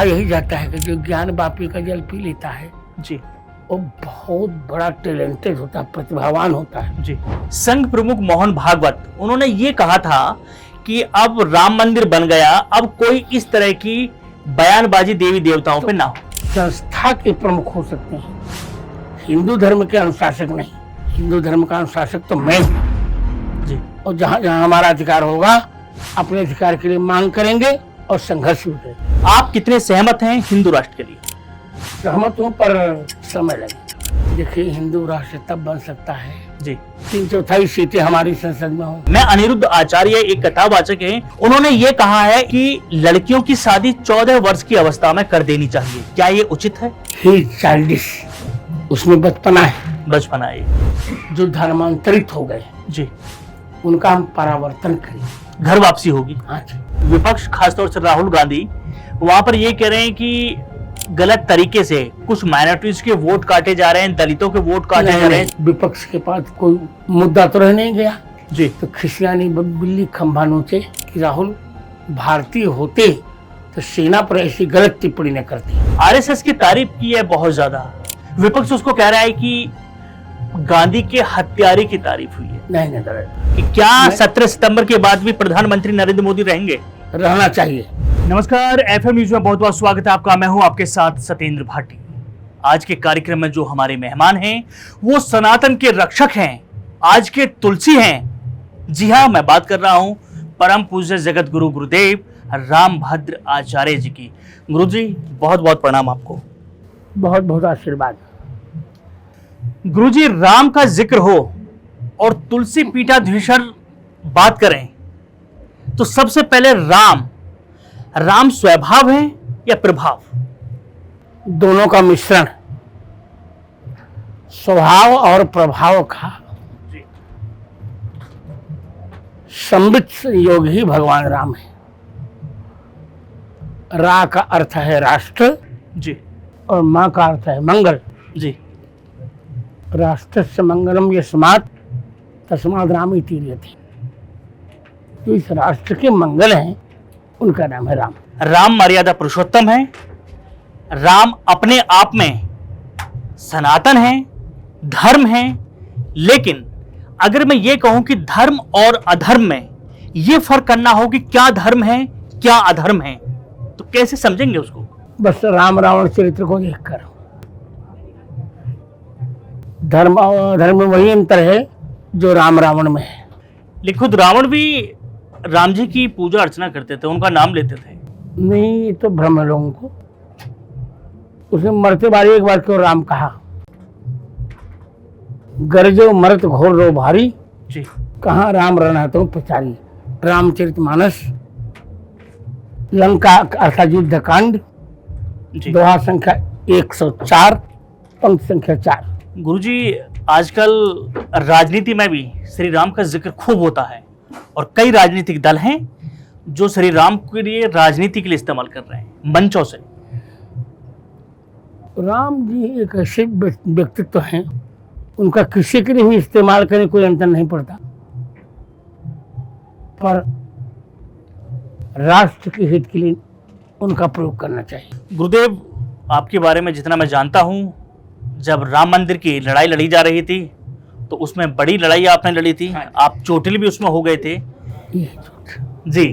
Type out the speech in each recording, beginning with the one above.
यही जाता है कि जो ज्ञान वापी का जल पी लेता है जी, वो बहुत बड़ा टैलेंटेड होता है, प्रतिभावान होता है। जी। संघ प्रमुख मोहन भागवत, उन्होंने ये कहा था कि अब राम मंदिर बन गया, अब कोई इस तरह की बयानबाजी देवी देवताओं पे ना हो। संस्था के प्रमुख हो सकते हैं, हिंदू धर्म के अनुशासक नहीं। हिंदू धर्म का अनुशासक तो मैं हूँ जी। और जहाँ जहाँ हमारा अधिकार होगा अपने अधिकार के लिए मांग करेंगे और संघर्ष भी करेंगे। आप कितने सहमत हैं हिंदू राष्ट्र के लिए? सहमत हूँ पर समय लगे। देखिए, हिंदू राष्ट्र तब बन सकता है जी। 3/4 सीटें हमारी संसद में हो। मैं अनिरुद्ध आचार्य, एक कथावाचक हैं, उन्होंने ये कहा है कि लड़कियों की शादी 14 वर्ष की अवस्था में कर देनी चाहिए। क्या ये उचित है? ही चाइल्डिश, उसमें बचपना है। बचपना है। जो धर्मांतरित हो गए जी, उनका हम परावर्तन करें, घर वापसी होगी। हाँ जी। विपक्ष, खासतौर से राहुल गांधी, वहां पर ये कह रहे हैं कि गलत तरीके से कुछ माइनॉरिटीज के वोट काटे जा रहे हैं, दलितों के वोट काटे जा रहे हैं। विपक्ष के पास कोई मुद्दा तो रह नहीं गया जी। तो खिसियानी बिल्ली खंभा नोचे कि राहुल भारतीय होते तो सेना पर ऐसी गलत टिप्पणी न करते। आरएसएस की तारीफ की है बहुत ज्यादा, विपक्ष उसको कह रहा है कि गांधी के हत्यारे की तारीफ हुई है। नहीं गलत, कि क्या 17 सितंबर के बाद भी प्रधानमंत्री नरेंद्र मोदी रहेंगे? रहना चाहिए। नमस्कार, एफएम न्यूज में बहुत बहुत स्वागत है आपका। मैं हूं आपके साथ सत्येंद्र भाटी। आज के कार्यक्रम में जो हमारे मेहमान हैं वो सनातन के रक्षक हैं, आज के तुलसी हैं। जी हाँ, मैं बात कर रहा हूं परम पूज्य जगत गुरु गुरुदेव रामभद्र आचार्य जी की। गुरु जी, बहुत बहुत प्रणाम आपको। बहुत बहुत आशीर्वाद। गुरु जी, राम का जिक्र हो और तुलसी पीठाधीश्वर बात करें तो सबसे पहले राम स्वभाव है या प्रभाव? दोनों का मिश्रण, स्वभाव और प्रभाव का सम्मिलित संयोग ही भगवान राम है। रा का अर्थ है राष्ट्र जी, और माँ का अर्थ है मंगल जी। राष्ट्रस्य मंगलम यस्मात् तस्मात् राम इति रयते। जो इस राष्ट्र के मंगल हैं उनका नाम है राम। राम मर्यादा पुरुषोत्तम है, राम अपने आप में सनातन है, धर्म है। लेकिन अगर मैं ये कहूं कि धर्म और अधर्म में ये फर्क करना हो कि क्या धर्म है क्या अधर्म है, तो कैसे समझेंगे उसको? बस राम रावण चरित्र को देखकर। धर्म और अधर्म में वही अंतर है जो राम रावण में है। लेकिन खुद रावण भी राम जी की पूजा अर्चना करते थे, उनका नाम लेते थे। नहीं, ये तो भ्रम है लोगों को। उसने मरते बारी एक बार क्यों राम कहा? गरजो मरत घोर रो भारी जी। कहाँ राम रहना तो पचारी। रामचरितमानस, लंका अर्थात युद्ध कांड, दोहा संख्या 104, पंक्ति संख्या 4। गुरुजी, आजकल राजनीति में भी श्री राम का जिक्र खूब होता है और कई राजनीतिक दल हैं जो श्री राम के लिए राजनीति के लिए इस्तेमाल कर रहे हैं मंचों से। राम जी एक ऐसे व्यक्तित्व हैं, उनका किसी के लिए भी इस्तेमाल करें कोई अंतर नहीं पड़ता, पर राष्ट्र के हित के लिए उनका प्रयोग करना चाहिए। गुरुदेव, आपके बारे में जितना मैं जानता हूं, जब राम मंदिर की लड़ाई लड़ी जा रही थी तो उसमें बड़ी लड़ाई आपने लड़ी थी। आप चोटिल भी उसमें हो गए थे जी।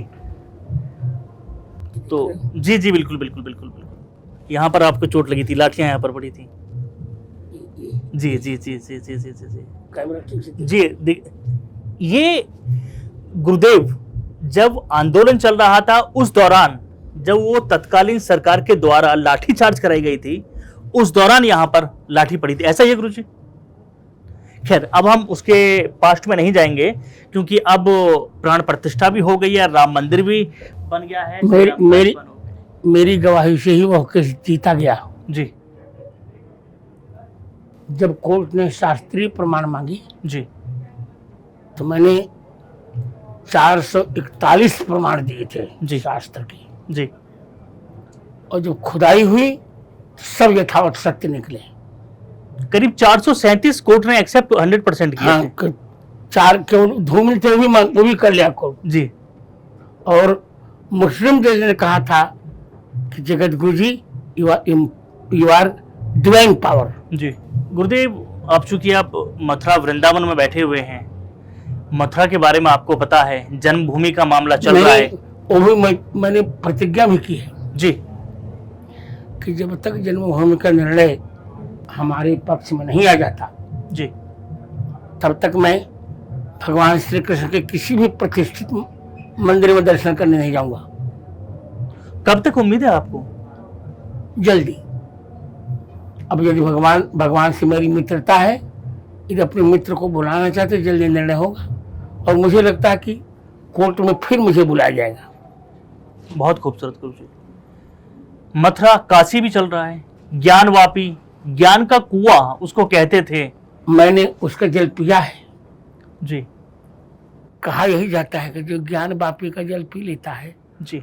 तो जी जी, बिल्कुल बिल्कुल बिल्कुल बिल्कुल। यहाँ पर आपको चोट लगी थी, लाठियां यहाँ पर पड़ी थी। जी जी जी जी जी जी जी जी। ये गुरुदेव, जब आंदोलन चल रहा था उस दौरान, जब वो तत्कालीन सरकार के द्वारा लाठी चार्ज कराई गई थी, उस दौरान यहाँ पर लाठी पड़ी थी, ऐसा ही है गुरुजी? खैर, अब हम उसके पास्ट में नहीं जाएंगे क्योंकि अब प्राण प्रतिष्ठा भी हो गई है, राम मंदिर भी बन गया है। मेरी गवाही से ही वह केस जीता गया जी। जब कोर्ट ने शास्त्रीय प्रमाण मांगी जी, तो मैंने 441 प्रमाण दिए थे जी, शास्त्र की जी। और जब खुदाई हुई तो सब यथावत सत्य निकले। करीब 437 कोर्ट ने एक्सेप्ट 100% किया। हाँ, 4 केवल धूमिल थे वो भी कर लिया कोर्ट जी। और मुस्लिम जज ने कहा था कि जगत गुरु जी यू आर डिवाइन पावर। जी गुरुदेव, आप चूंकि आप मथुरा वृंदावन में बैठे हुए हैं, मथुरा के बारे में आपको पता है, जन्मभूमि का मामला चल रहा है। वो भी मैंने प्रतिज्ञा भी की है जी कि जब तक जन्मभूमि का निर्णय हमारे पक्ष में नहीं आ जाता जी, तब तक मैं भगवान श्री कृष्ण के किसी भी प्रतिष्ठित मंदिर में दर्शन करने नहीं जाऊंगा। कब तक उम्मीद है आपको? जल्दी। अब यदि भगवान से मेरी मित्रता है, यदि अपने मित्र को बुलाना चाहते, जल्दी निर्णय होगा। और मुझे लगता है कि कोर्ट में फिर मुझे बुलाया जाएगा। बहुत खूबसूरत गुरु जी। मथुरा काशी भी चल रहा है, ज्ञानवापी, ज्ञान का कुआं उसको कहते थे। मैंने उसका जल पिया है जी। कहा यही जाता है कि जो ज्ञान वापी का जल पी लेता है जी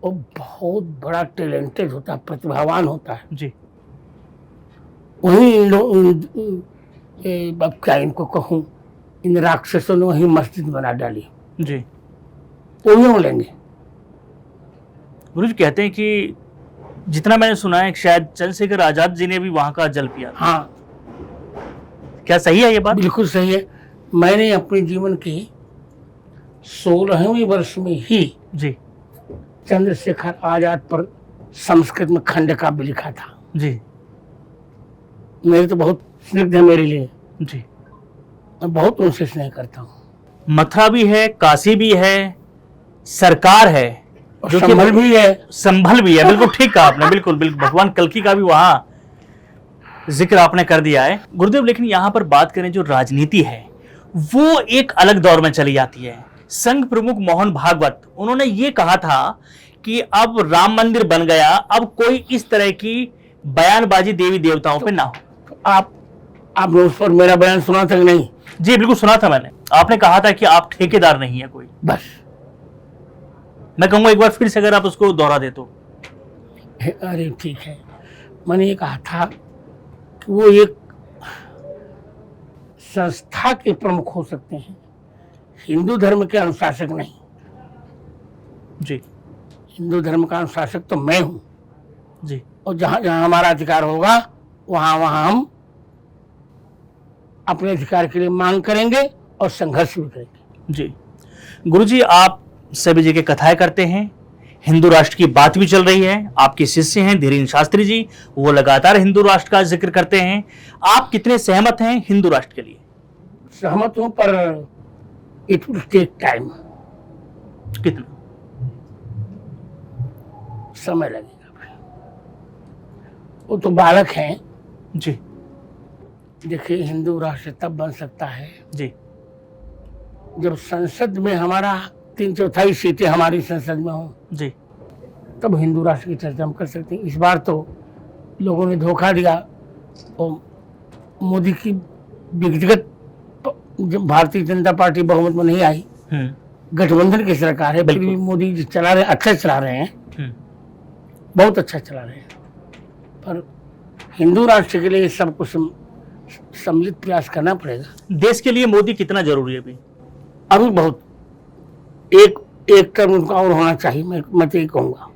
वो बहुत बड़ा टैलेंटेड होता है, प्रतिभावान होता है। जी। वहीं अब क्या इनको कहूँ, इन राक्षसों ने वहीं मस्जिद बना डाली। जी। वो क्यों लेंगे? गुरु जी कहते हैं कि जितना मैंने सुना है शायद चंद्रशेखर आजाद जी ने भी वहां का जल पिया। हाँ, क्या सही है ये बात? बिल्कुल सही है। मैंने अपने जीवन के 16वें वर्ष में ही जी चंद्रशेखर आजाद पर संस्कृत में खंड काव्य लिखा था। जी मेरे तो बहुत स्निग्ध है मेरे लिए, जी। मैं बहुत उनसे स्नेह करता हूँ। मथुरा भी है, काशी भी है, सरकार है, और जो कि संभल भी है। संभल भी है। बिल्कुल ठीक कहा आपने, बिल्कुल बिल्कुल। भगवान कल्कि का भी वहां जिक्र आपने कर दिया है गुरुदेव। लेकिन यहाँ पर बात करें जो राजनीति है वो एक अलग दौर में चली जाती है। संघ प्रमुख मोहन भागवत, उन्होंने ये कहा था कि अब राम मंदिर बन गया, अब कोई इस तरह की बयानबाजी देवी देवताओं पे ना हो। आपने उस पर मेरा बयान सुना था कि नहीं? जी बिल्कुल सुना था मैंने। आपने कहा था कि आप ठेकेदार नहीं है कोई। बस मैं कहूंगा एक बार फिर से अगर आप उसको दोहरा दे तो। अरे ठीक है, मैंने ये कहा था कि वो एक संस्था के प्रमुख हो सकते हैं, हिंदू धर्म के अनुशासक नहीं। जी। हिंदू धर्म का अनुशासक तो मैं हूँ। जी। और जहाँ जहाँ हमारा अधिकार होगा वहाँ वहाँ हम अपने अधिकार के लिए मांग करेंगे और संघर्ष भी करेंगे। जी गुरुजी, आप सभी जगह कथाएं करते हैं, हिंदू राष्ट्र की बात भी चल रही है। आपके शिष्य हैं धीरेन्द्र शास्त्री जी, वो लगातार हिंदू राष्ट्र का जिक्र करते हैं। आप कितने सहमत हैं हिंदू राष्ट्र के लिए? सहमत हूँ, पर इट विल टेक टाइम। कितना समय लगेगा। वो तो बालक हैं। जी। देखिए, हिंदू राष्ट्र तब बन सकता है जी जब संसद में हमारा 3/4 सीटें हमारी संसद में हो, जी। तब हिंदू राष्ट्र की चर्चा हम कर सकते हैं। इस बार तो लोगों ने धोखा दिया और मोदी की व्यक्तिगत, जब भारतीय जनता पार्टी बहुमत में नहीं आई, गठबंधन की सरकार है, फिर भी मोदी जी चला रहे, अच्छा चला रहे हैं, बहुत अच्छा चला रहे हैं। पर हिंदू राष्ट्र के लिए सब कुछ सम्मिलित प्रयास करना पड़ेगा। देश के लिए मोदी कितना जरूरी है अभी? अभी बहुत, एक टर्म उनका और होना चाहिए, मैं तो ये कहूँगा।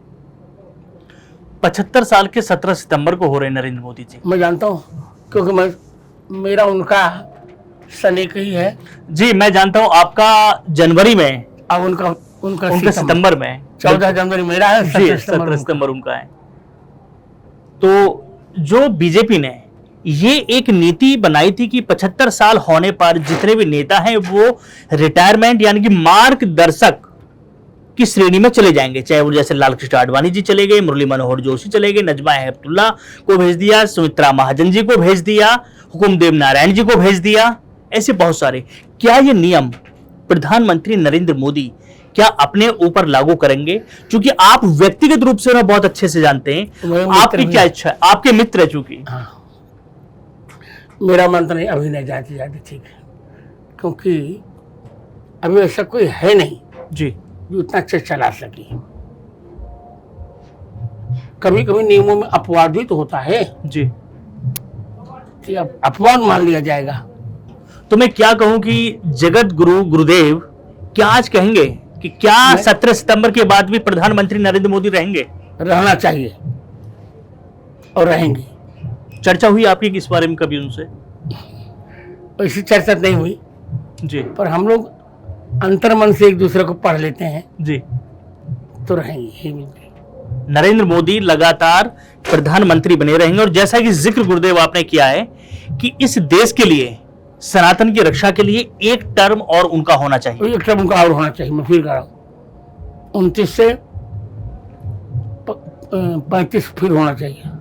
75 साल के 17 सितंबर को हो रहे नरेंद्र मोदी जी। मैं जानता हूँ, क्योंकि मेरा उनका सन एक ही है। जी मैं जानता हूँ, आपका जनवरी में, अब उनका सितंबर में। 14 जनवरी मेरा है, 17 सितंबर उनका है। तो जो बीजेपी ने ये एक नीति बनाई थी कि 75 साल होने पर जितने भी नेता हैं वो रिटायरमेंट यानी कि मार्गदर्शक की श्रेणी में चले जाएंगे, चाहे वो जैसे लाल कृष्ण आडवाणी जी चले गए, मुरली मनोहर जोशी चले गए, नजमा हेपतुल्ला को भेज दिया, सुमित्रा महाजन जी को भेज दिया, हुकुमदेव नारायण जी को भेज दिया, ऐसे बहुत सारे। क्या ये नियम प्रधानमंत्री नरेंद्र मोदी क्या अपने ऊपर लागू करेंगे? क्योंकि आप व्यक्तिगत रूप से उन्हें बहुत अच्छे से जानते हैं, आपकी क्या इच्छा है, आपके मित्र है चूंकि। हाँ, मेरा मंत्र है अभी नहीं जाती ठीक है, क्योंकि अभी ऐसा कोई है नहीं जी जो इतना अच्छा चला सके। कभी कभी नियमों में अपवाद भी तो होता है जी, कि अब अपवाद मान लिया जाएगा। तो मैं क्या कहूं कि जगत गुरु गुरुदेव क्या आज कहेंगे कि क्या 17 सितंबर के बाद भी प्रधानमंत्री नरेंद्र मोदी रहेंगे? रहना चाहिए और रहेंगे। चर्चा हुई आपकी इस बारे में कभी उनसे? ऐसी चर्चा नहीं हुई, जी पर हम लोग अंतर्मन से एक दूसरे को पढ़ लेते हैं, जी। तो रहेंगे ही मिलके। नरेंद्र मोदी लगातार प्रधानमंत्री बने रहेंगे और जैसा कि जिक्र गुरुदेव आपने किया है कि इस देश के लिए, सनातन की रक्षा के लिए एक टर्म और उनका होना चाहिए। एक टर्म का और होना चाहिए। मैं फिर कह रहा हूँ 29 से 35 फिर होना चाहिए।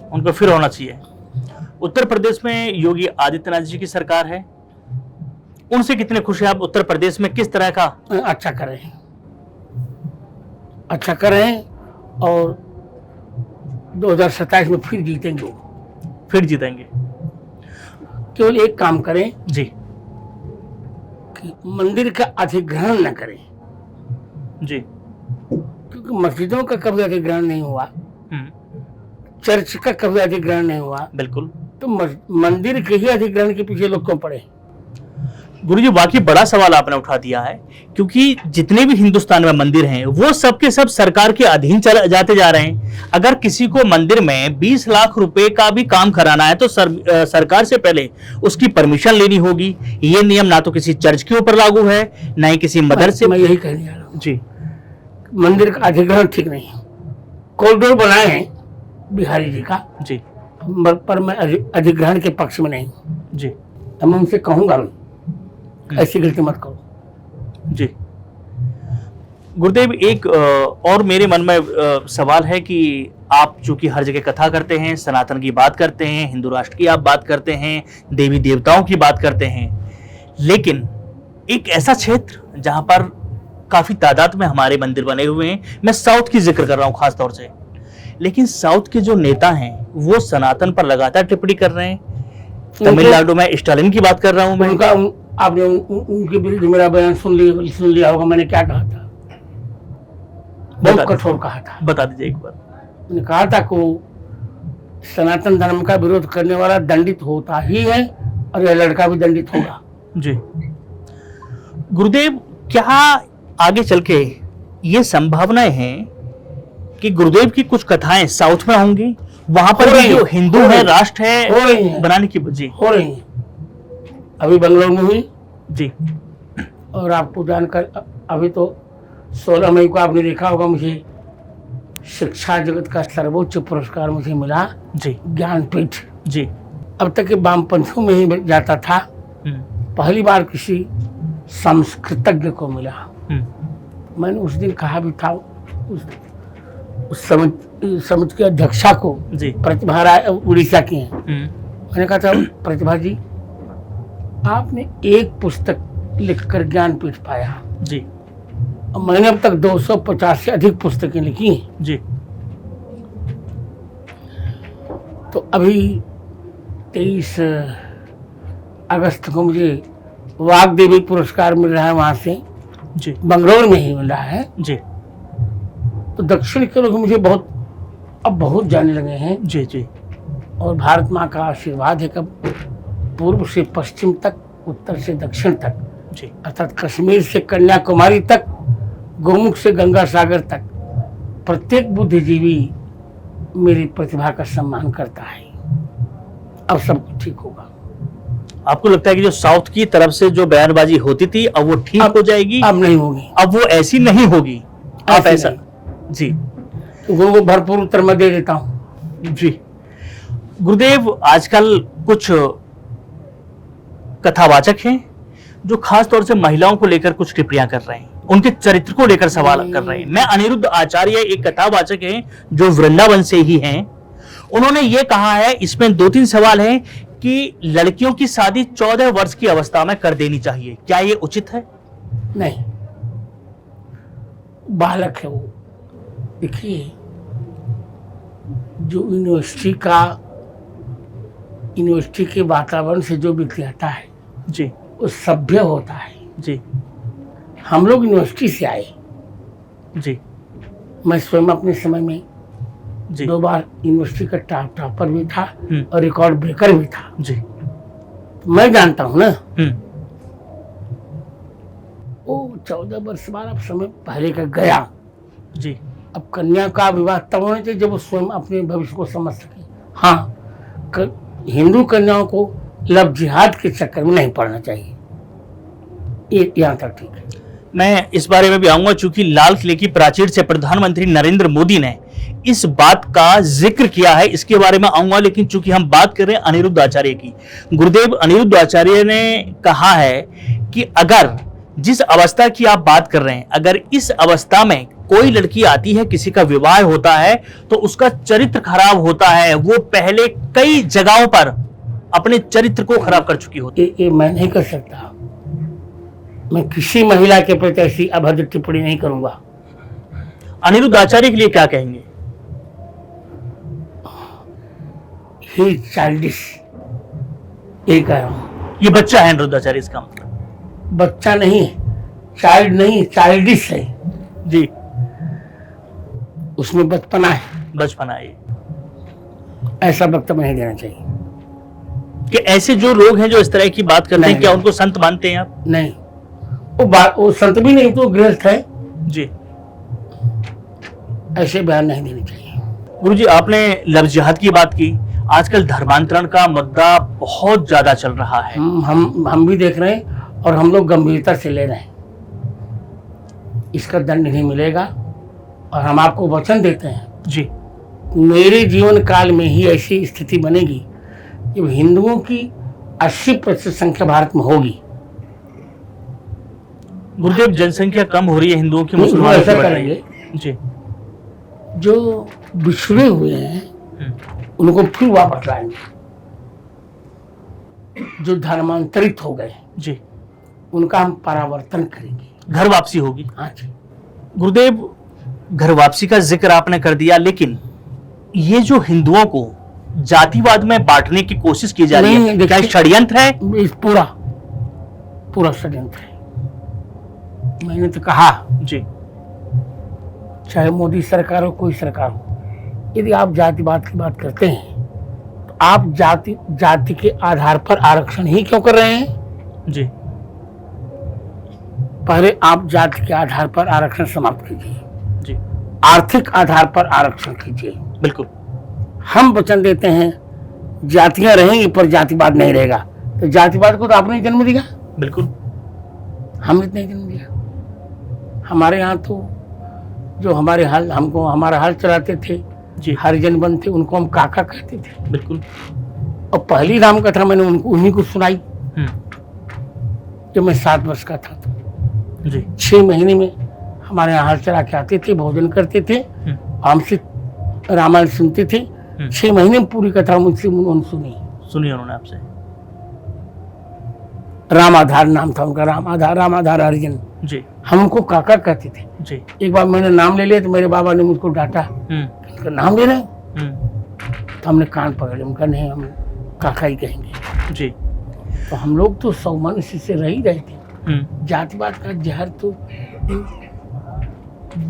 उनको फिर होना चाहिए। उत्तर प्रदेश में योगी आदित्यनाथ जी की सरकार है, उनसे कितने खुश हैं आप? उत्तर प्रदेश में किस तरह का? अच्छा करें और 2027 में फिर जीतेंगे। फिर जीतेंगे। केवल एक काम करें जी कि मंदिर का अधिग्रहण न करें, जी। क्योंकि मस्जिदों का कभी अधिग्रहण नहीं हुआ, हम्म, चर्च का कभी अधिग्रहण नहीं हुआ, बिल्कुल। तो मंदिर के ही अधिग्रहण के पीछे लोग क्यों पड़े? गुरुजी वाकई बड़ा सवाल आपने उठा दिया है, क्योंकि जितने भी हिंदुस्तान में मंदिर हैं वो सब के सब सरकार के अधीन चले जाते जा रहे हैं। अगर किसी को मंदिर में 20 लाख रुपए का भी काम कराना है तो सरकार से पहले उसकी परमिशन लेनी होगी। ये नियम ना तो किसी चर्च के ऊपर लागू है, ना ही किसी मदरसे। मैं यही कहने जा रहा हूँ जी। मंदिर का अधिग्रहण ठीक नहीं है। कॉरिडोर बनाए हैं बिहारी जी का, जी पर मैं अधिग्रहण के पक्ष में नहीं हूँ। जी मैं उनसे कहूंगा ऐसी गलती मत करो। जी। गुरुदेव एक और मेरे मन में सवाल है कि आप चूंकि हर जगह कथा करते हैं, सनातन की बात करते हैं, हिंदू राष्ट्र की आप बात करते हैं, देवी देवताओं की बात करते हैं, लेकिन एक ऐसा क्षेत्र जहां पर काफी तादाद में हमारे मंदिर बने हुए हैं, मैं साउथ की जिक्र कर रहा हूं खास तौर से, लेकिन साउथ के जो नेता हैं वो सनातन पर लगातार टिप्पणी कर रहे हैं। तमिलनाडु में स्टालिन की बात कर रहा हूं मैं। उनका आपने उनके विरुद्ध मेरा बयान सुन लिया होगा। मैंने क्या कहा था? बहुत कठोर कहा था। बता दीजिए एक बार। मैंने कहा था कि सनातन धर्म का विरोध करने वाला दंडित होता ही है और यह लड़का भी दंडित होगा। जी गुरुदेव, क्या आगे चल के ये संभावनाएं हैं कि गुरुदेव की कुछ कथाएं साउथ में होंगी, वहां पर भी जो हिंदू है, राष्ट्र है, बनाने की? जी हो रही है। अभी बंगलोर में हुई जी। और आपको जानकर अभी तो 16 मई को आपने देखा होगा, मुझे शिक्षा जगत का सर्वोच्च पुरस्कार मुझे मिला जी, ज्ञानपीठ। जी। अब तक के वामपंथियों में ही जाता था, पहली बार किसी संस्कृतज्ञ को मिला। मैंने उस दिन कहा भी था उस समिति के अध्यक्षा को, प्रतिभा राय उड़ीसा की हैं, मैंने कहा था प्रतिभा जी, आपने एक पुस्तक लिखकर ज्ञानपीठ पाया जी, और मैंने अब तक 250 से अधिक पुस्तकें लिखी हैं जी। तो अभी 23 अगस्त को मुझे वाग्देवी पुरस्कार मिल रहा है, वहां से जी, बंगलोर में ही मिल रहा है जी। तो दक्षिण के लोग मुझे बहुत जाने लगे हैं जी जी। और भारत माँ का आशीर्वाद है कि पूर्व से पश्चिम तक, उत्तर से दक्षिण तक जी, अर्थात कश्मीर से कन्याकुमारी तक, गोमुख से गंगा सागर तक, प्रत्येक बुद्धिजीवी मेरी प्रतिभा का सम्मान करता है। अब सब कुछ ठीक होगा। आपको लगता है कि जो साउथ की तरफ से जो बयानबाजी होती थी अब वो ठीक हो जाएगी? अब नहीं होगी, अब वो ऐसी नहीं होगी। आप ऐसा जी, वो भरपूर उत्तर मैं दे देता हूं जी। गुरुदेव, आजकल कुछ कथावाचक हैं जो खास तौर से महिलाओं को लेकर कुछ टिप्पणियां कर रहे हैं, उनके चरित्र को लेकर सवाल कर रहे हैं। मैं अनिरुद्ध आचार्य एक कथावाचक हैं जो वृंदावन से ही हैं, उन्होंने ये कहा है, इसमें 2-3 सवाल हैं कि लड़कियों की शादी 14 वर्ष की अवस्था में कर देनी चाहिए, क्या ये उचित है? नहीं, बालक है वो। देखिए, जो यूनिवर्सिटी के वातावरण से जो व्यक्ति आता है जी, वो सभ्य होता है जी। हम लोग यूनिवर्सिटी से आए जी, मैं स्वयं अपने समय में जी 2 बार यूनिवर्सिटी का टॉपर भी था और रिकॉर्ड ब्रेकर भी था जी। मैं जानता हूं ना, वो 14 वर्ष बाद अब समय पहले का गया जी। अब कन्या का विवाह तब होना चाहिए जब वो स्वयं अपने भविष्य को समझ सके। हाँ, हिंदू कन्याओं को लव जिहाद के चक्कर में नहीं पड़ना चाहिए, ये यहाँ तक ठीक है। मैं इस बारे में भी आऊंगा, चूंकि लाल किले की प्राचीर से प्रधानमंत्री नरेंद्र मोदी ने इस बात का जिक्र किया है, इसके बारे में आऊंगा। लेकिन चूंकि हम बात कर रहे हैं अनिरुद्ध आचार्य की, गुरुदेव अनिरुद्ध आचार्य ने कहा है कि अगर जिस अवस्था की आप बात कर रहे हैं, अगर इस अवस्था में कोई लड़की आती है, किसी का विवाह होता है, तो उसका चरित्र खराब होता है, वो पहले कई जगहों पर अपने चरित्र को खराब कर चुकी होती है। ये मैं नहीं कर सकता, मैं किसी महिला के प्रति ऐसी अभद्र टिप्पणी नहीं करूंगा। अनिरुद्ध आचार्य के लिए क्या कहेंगे? ही चाइल्डिश, ये कह रहा हूं। ये बच्चा है अनिरुद्ध आचार्य, इसका मतलब बच्चा नहीं है, चाइल्ड नहीं, चाइल्डिश है जी, उसमें बचपना है, बचपना है। ऐसा वक्तव्य नहीं देना चाहिए। कि ऐसे जो लोग हैं जो इस तरह की बात करते हैं, नहीं, क्या नहीं। उनको संत मानते हैं आप? नहीं, वो संत भी नहीं, तो गृहस्थ है, जी। ऐसे बयान नहीं देने चाहिए। गुरुजी, आपने लव जिहाद की बात की, आजकल धर्मांतरण का मुद्दा बहुत ज्यादा चल रहा है। हम भी देख रहे हैं और हम लोग गंभीरता से ले रहे हैं। इसका दंड नहीं मिलेगा और हम आपको वचन देते हैं जी, मेरे जीवन काल में ही ऐसी स्थिति बनेगी जब हिंदुओं की 80% संख्या भारत में होगी। गुरुदेव, जनसंख्या कम हो रही है हिंदुओं की, वो मुसलमानों ऐसा की बढ़ रही करेंगे, है। जी, जो बिछड़े हुए हैं उनको फिर वापस लाएंगे, जो धर्मांतरित हो गए जी, उनका हम परावर्तन करेंगे। घर वापसी होगी। हाँ जी। गुरुदेव, घर वापसी का जिक्र आपने कर दिया, लेकिन ये जो हिंदुओं को जातिवाद में बांटने की कोशिश की जा रही है, क्या षड्यंत्र है? इस पूरा षड्यंत्र है। मैंने तो कहा जी, चाहे मोदी सरकार हो, कोई सरकार हो, यदि आप जातिवाद की बात करते हैं तो आप जाति के आधार पर आरक्षण ही क्यों कर रहे हैं? जी, पहले आप जाति के आधार पर आरक्षण समाप्त कीजिए, जी, आर्थिक आधार पर आरक्षण कीजिए। बिल्कुल। हम वचन देते हैं जातियां रहेंगी पर जातिवाद नहीं रहेगा, तो जातिवाद को तो आपने जन्म दिया, बिल्कुल। हमने नहीं जन्म दिया। हमारे यहाँ तो जो हमारा हाल चलाते थे जी, हरिजन बन थे, उनको हम काका कहते थे। बिल्कुल। और पहली राम कथा मैंने उन्हीं को सुनाई जब मैं 7 वर्ष का था। तो जी, 6 महीने में हमारे यहाँ हाल चला के आते थे, भोजन करते थे, हमसे रामायण सुनते थे। 6 महीने में पूरी कथा मुझसे उन्होंने सुनी उन्होंने आपसे। रामाधार नाम था उनका, रामाधार हरिजन। जी, हम उनको काका कहते थे। जी, एक बार मैंने नाम ले लिया तो मेरे बाबा ने मुझको डांटा, उनका नाम ले रहे तो हमने कान पकड़े, उनका नहीं, हम काका ही कहेंगे। जी, तो हम लोग तो सौमनस्य से रह ही रहे थे। जातिवाद का जहर तो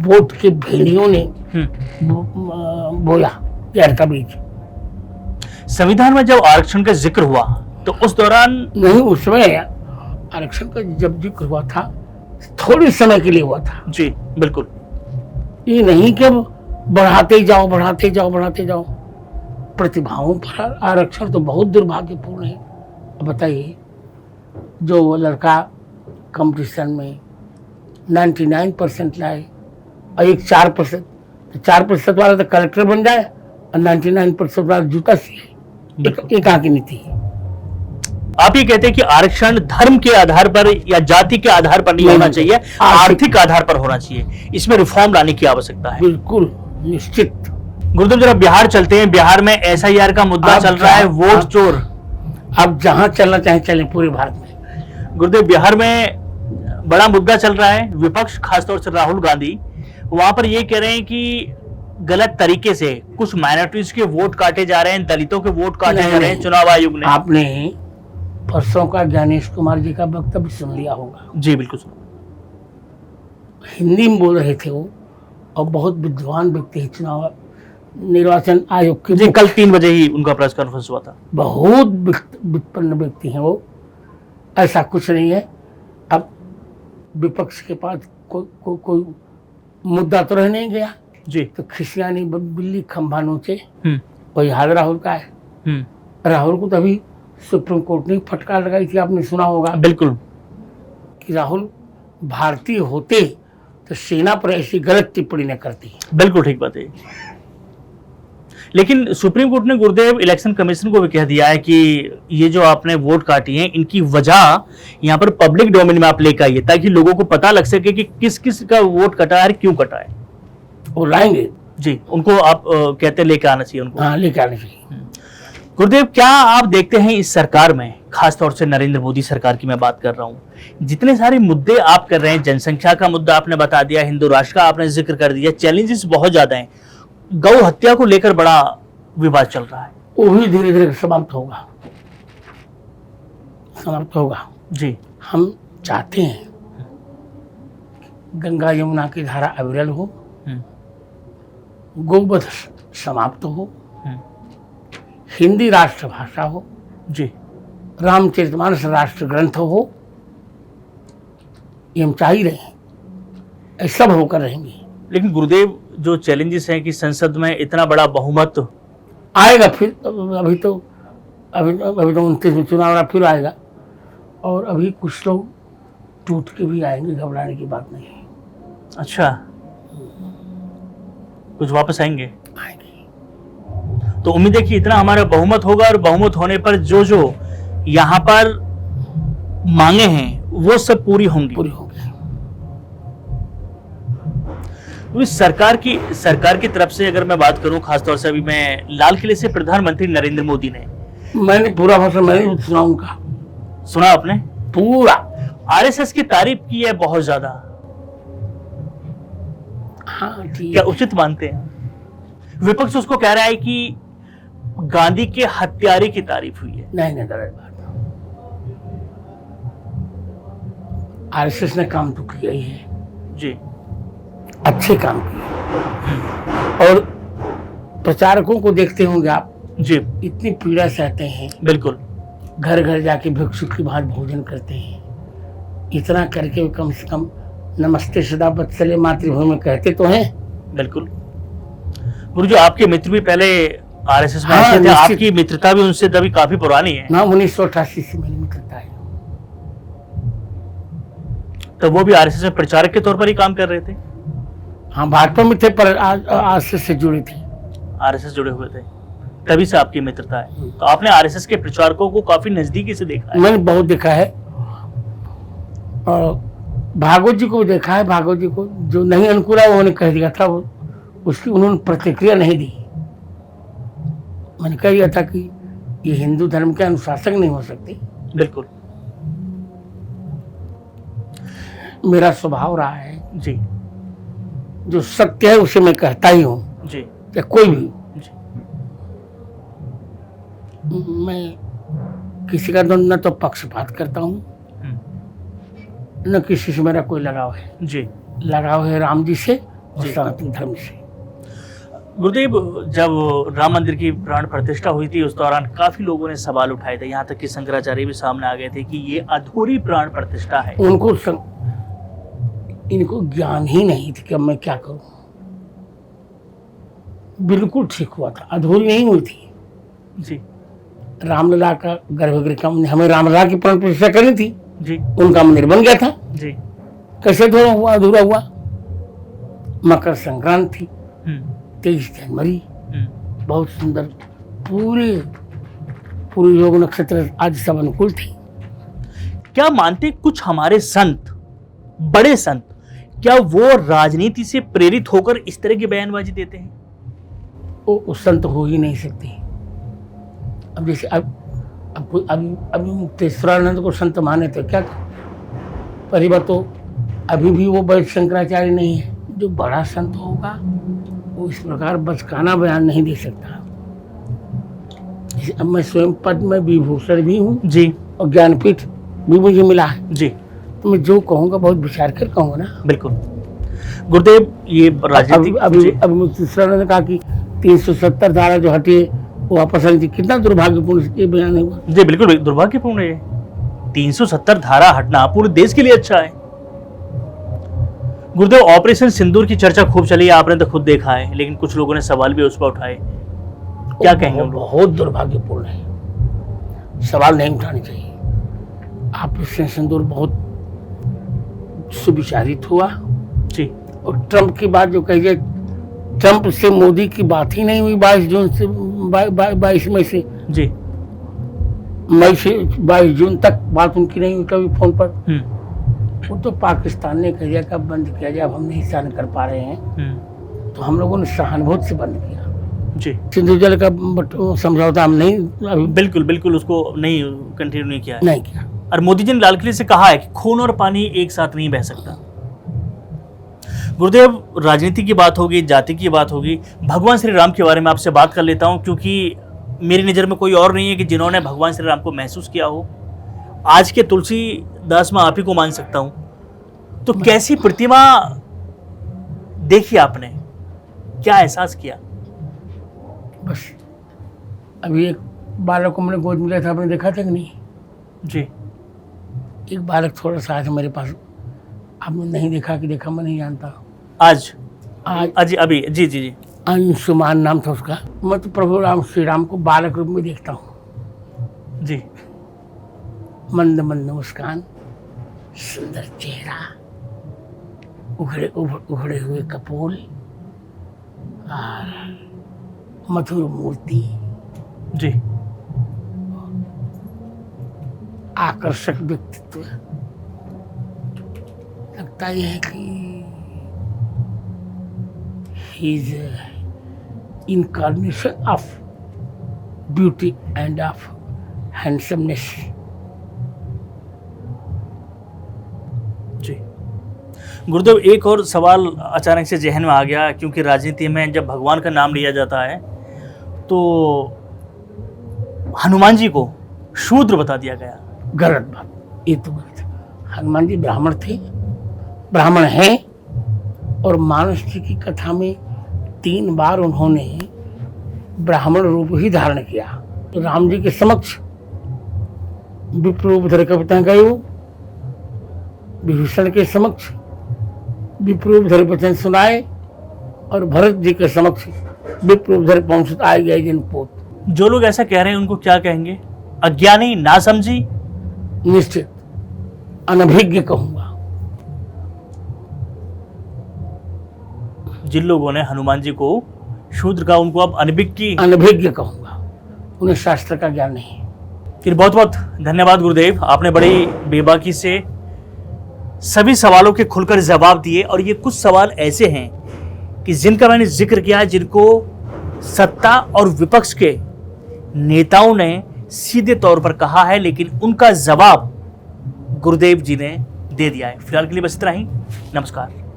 वोट के भेड़ियों ने बोया, जहर का बीज। संविधान में जब आरक्षण का जिक्र हुआ तो उस दौरान नहीं, उस समय आरक्षण का जब जिक्र हुआ था थोड़े समय के लिए हुआ था। जी, बिल्कुल। ये नहीं कि बढ़ाते जाओ बढ़ाते जाओ बढ़ाते जाओ। प्रतिभाओं पर आरक्षण तो बहुत दुर्भाग्यपूर्ण है। अब बताइए, जो वो लड़का कंपटीशन में 99% लाए और एक 4%, तो 4% वाला तो कलेक्टर बन जाए और 99% वाला जूता सिए। एक आंख की नीति है। आप ये कहते हैं कि आरक्षण धर्म के आधार पर या जाति के आधार पर नहीं होना चाहिए, आर्थिक आधार पर होना चाहिए। इसमें रिफॉर्म लाने की आवश्यकता है। बिल्कुल निश्चित। गुरुदेव, जरा बिहार चलते हैं। बिहार में SIR का मुद्दा चल रहा है, वोट चोर। आप जहां चलना चाहें चले पूरे भारत में। गुरुदेव, बिहार में बड़ा मुद्दा चल रहा है। विपक्ष, खासतौर से राहुल गांधी, वहां पर ये कह रहे हैं कि गलत तरीके से कुछ माइनॉरिटीज के वोट काटे जा रहे हैं, दलितों के वोट काटे जा रहे हैं चुनाव आयोग ने। आपने परसों का ज्ञानेश कुमार जी का वक्तव्य सुन लिया होगा। जी, बिल्कुल सुना। हिंदी में बोल रहे थे वो, और बहुत विद्वान व्यक्ति है, चुनाव निर्वाचन आयोग के। जी, कल 3 बजे ही उनका प्रेस कॉन्फ्रेंस हुआ था। बहुत विपन्न व्यक्ति हैं वो। ऐसा कुछ नहीं है। अब विपक्ष के पास कोई मुद्दा तो रह नहीं गया। जी। तो खिसियानी बिल्ली खंभा नोचे, हम्म वही हाल राहुल का है। हम्म राहुल को तभी सुप्रीम कोर्ट ने फटकार लगाई थी, आपने सुना होगा बिल्कुल कि राहुल भारतीय होते तो सेना पर ऐसी गलत टिप्पणी न करती। बिल्कुल ठीक बात है। लेकिन सुप्रीम कोर्ट ने गुरुदेव इलेक्शन कमीशन को भी कह दिया है कि ये जो आपने वोट काटी है इनकी वजह यहाँ पर पब्लिक डोमेन में आप लेकर आइए, ताकि लोगों को पता लग सके कि किस किस का वोट कटा है, क्यों कटा है। वो लाएंगे जी, उनको आप कहते लेके आना चाहिए उनको। हाँ, लेके आने चाहिए। गुरुदेव, क्या आप देखते हैं इस सरकार में, खासतौर से नरेंद्र मोदी सरकार की मैं बात कर रहा हूँ, जितने सारे मुद्दे आप कर रहे हैं, जनसंख्या का मुद्दा आपने बता दिया, हिंदू राष्ट्र का आपने जिक्र कर दिया, चैलेंजेस बहुत ज्यादा हैं, गौ हत्या को लेकर बड़ा विवाद चल रहा है, वो भी धीरे धीरे समाप्त होगा, समाप्त होगा। जी। हम चाहते हैं गंगा यमुना की धारा अविरल हो, गोवध समाप्त हो, हिंदी राष्ट्रभाषा हो, जी, रामचरितमानस राष्ट्र ग्रंथ हो, ये हम चाह ही रहे हैं, ये सब होकर रहेंगे। लेकिन गुरुदेव, जो चैलेंजेस हैं कि संसद में इतना बड़ा बहुमत आएगा, फिर अभी तो 29 में चुनाव रहा, फिर आएगा, और अभी कुछ लोग टूट के भी आएंगे, घबराने की बात नहीं है। अच्छा, कुछ वापस आएंगे तो उम्मीद है कि इतना हमारा बहुमत होगा, और बहुमत होने पर जो जो यहाँ पर मांगे हैं वो सब पूरी होंगी। सरकार की तरफ से अगर मैं बात करूं, खासतौर से अभी मैं लाल किले से प्रधानमंत्री नरेंद्र मोदी ने, मैंने पूरा भाषण मैंने सुना, उनका सुना आपने पूरा, आरएसएस की तारीफ की है बहुत ज्यादा। हाँ, क्या उचित मानते हैं? विपक्ष उसको कह रहा है कि गांधी के हत्यारे की तारीफ हुई है। नहीं, गलत बात। आरएसएस ने काम तो किया ही है जी, अच्छे काम किए, और प्रचारकों को देखते होंगे आप जी, इतनी पीड़ा सहते हैं, बिल्कुल, घर घर जाके भिक्षुक की भांति भोजन करते हैं, इतना करके भी कम से कम नमस्ते सदा वत्सले मातृभूमि कहते तो हैं। बिल्कुल। गुरु जी, आपके मित्र भी पहले आरएसएस में हाँ, थे, आपकी मित्रता भी उनसे तभी काफी पुरानी है ना, 1988 से मेरी मित्रता है। तो वो भी आरएसएस में प्रचारक के तौर पर ही काम कर रहे थे? हाँ, भाजपा में थे, पर आरएसएस से जुड़े थे, आरएसएस जुड़े हुए थे, तभी से आपकी मित्रता है। तो आपने आरएसएस के प्रचारकों को काफी नजदीकी से देखा है? मैंने बहुत देखा है, और भागवत जी को देखा है। भागवत जी को जो नहीं अनुकूल है, उन्होंने कह दिया था, उसकी उन्होंने प्रतिक्रिया नहीं दी। मैंने कह दिया था कि ये हिंदू धर्म के अनुशासक नहीं हो सकते। बिल्कुल, मेरा स्वभाव रहा है जी, जो सत्य है उसे मैं कहता ही हूँ, जी, या कोई भी। जी, मैं किसी का न तो पक्षपात करता हूँ, न किसी से मेरा कोई लगाव है। जी, लगाव है राम जी से और सनातन धर्म से। गुरुदेव, जब राम मंदिर की प्राण प्रतिष्ठा हुई थी उस दौरान काफी लोगों ने सवाल उठाए थे, यहाँ तक कि शंकराचार्य भी सामने आ गए थे कि ये अधूरी प्राण प्रतिष्ठा है। इनको ज्ञान ही नहीं थी कि अब मैं क्या करूं। बिल्कुल ठीक हुआ था, अधूरी नहीं हुई थी जी। रामलला का गर्भगृह का, हमें रामलला की प्राण प्रतिष्ठा करनी थी जी, उनका मंदिर बन गया था जी। कैसे थोड़ा हुआ, अधूरा हुआ। मकर संक्रांति थी, 23 जनवरी, बहुत सुंदर, पूरे योग नक्षत्र आज सब अनुकूल थी। क्या मानते कुछ हमारे संत, बड़े संत, क्या वो राजनीति से प्रेरित होकर इस तरह की बयानबाजी देते हैं? वो संत हो ही नहीं सकती। अब जैसे अभी मुक्तेश्वरानंद को संत माने तो क्या, पहली बात तो अभी भी वो वैद्य शंकराचार्य नहीं है। जो बड़ा संत होगा वो इस प्रकार बचकाना बयान नहीं दे सकता। अब मैं स्वयं पद में विभूषण भी हूँ जी, और ज्ञानपीठ भी मुझे मिला है जी, तो मैं जो कहूँगा बहुत विचार कर कहूँगा ना। बिल्कुल गुरुदेव, ये राजनीतिक अभी मुक्तेश्वरानंद ने कहा कि 370 धारा जो हटी वो वापस आनी थी, कितना दुर्भाग्यपूर्ण ये बयान हुआ जी। बिल्कुल दुर्भाग्यपूर्ण है, 370 धारा हटना पूरे देश के लिए अच्छा है। गुरुदेव, ऑपरेशन सिंदूर की चर्चा खूब चली है, आपने तो खुद देखा है, लेकिन कुछ लोगों ने सवाल भी उस पर उठाए, क्या कहेंगे हम लोग? बहुत दुर्भाग्यपूर्ण है, सवाल नहीं उठाने चाहिए। ऑपरेशन सिंदूर बहुत सुविचारित हुआ जी और ट्रंप की बात जो कही, ट्रंप से मोदी की बात ही नहीं हुई 22 जून से 22 मई से जी 22 जून तक बात उनकी नहीं हुई कभी फोन पर। वो तो पाकिस्तान ने कह दिया कि अब बंद किया जाए, अब हम नहीं सहन कर पा रहे हैं, तो हम लोगों ने सहानुभूति से बंद किया। जी सिंधु जल का समझौता हम नहीं अभी बिल्कुल बिल्कुल उसको नहीं कंटिन्यू नहीं किया है। नहीं किया। और मोदी जी ने लाल किले से कहा है कि खून और पानी एक साथ नहीं बह सकता। गुरुदेव, राजनीति की बात होगी, जाति की बात होगी, भगवान श्री राम के बारे में आपसे बात कर लेता हूं, क्योंकि मेरी नज़र में कोई और नहीं है कि जिन्होंने भगवान श्री राम को महसूस किया हो। आज के तुलसीदास मैं आप ही को मान सकता हूं, तो कैसी प्रतिमा देखी आपने, क्या एहसास किया? बस अभी एक बालक को मैंने गोद मिला था, आपने देखा था कि नहीं? जी एक बालक थोड़ा सा आया था मेरे पास, आपने नहीं देखा कि देखा मैं नहीं जानता। आज अभी जी जी जी अंशुमान नाम था उसका। मैं तो प्रभु राम श्री राम को बालक रूप में देखता हूँ। जी मंद मंद मुस्कान, सुंदर चेहरा, उघड़े हुए कपोल और मधुर मूर्ति, जी आकर्षक व्यक्तित्व। लगता यह है कि he is incarnation of beauty and of handsomeness. जी गुरुदेव, एक और सवाल अचानक से जहन में आ गया, क्योंकि राजनीति में जब भगवान का नाम लिया जाता है तो हनुमान जी को शूद्र बता दिया गया। गलत बात, ये तो गलत है। हनुमान जी ब्राह्मण थे, ब्राह्मण हैं, और मानस जी की कथा में 3 बार उन्होंने ब्राह्मण रूप ही धारण किया। तो राम जी के समक्ष विप्र रूप धर कविता गए, विभीषण के समक्ष विप्र रूप धर वचन सुनाए, और भरत जी के समक्ष विप्र रूप धर पहुंचत आए गए जिन पोत। जो लोग ऐसा कह रहे हैं उनको क्या कहेंगे? अज्ञानी, नासमझी? निश्चित अनभिज्ञ कहूंगा। जिन लोगों ने हनुमान जी को शूद्र का, उनको अब अनभिज्ञ कहूंगा, उन्हें शास्त्र का ज्ञान नहीं। फिर बहुत बहुत धन्यवाद गुरुदेव, आपने बड़ी बेबाकी से सभी सवालों के खुलकर जवाब दिए। और ये कुछ सवाल ऐसे हैं कि जिनका मैंने जिक्र किया है, जिनको सत्ता और विपक्ष के नेताओं ने सीधे तौर पर कहा है, लेकिन उनका जवाब गुरुदेव जी ने दे दिया है। फिलहाल के लिए बस इतना ही। नमस्कार।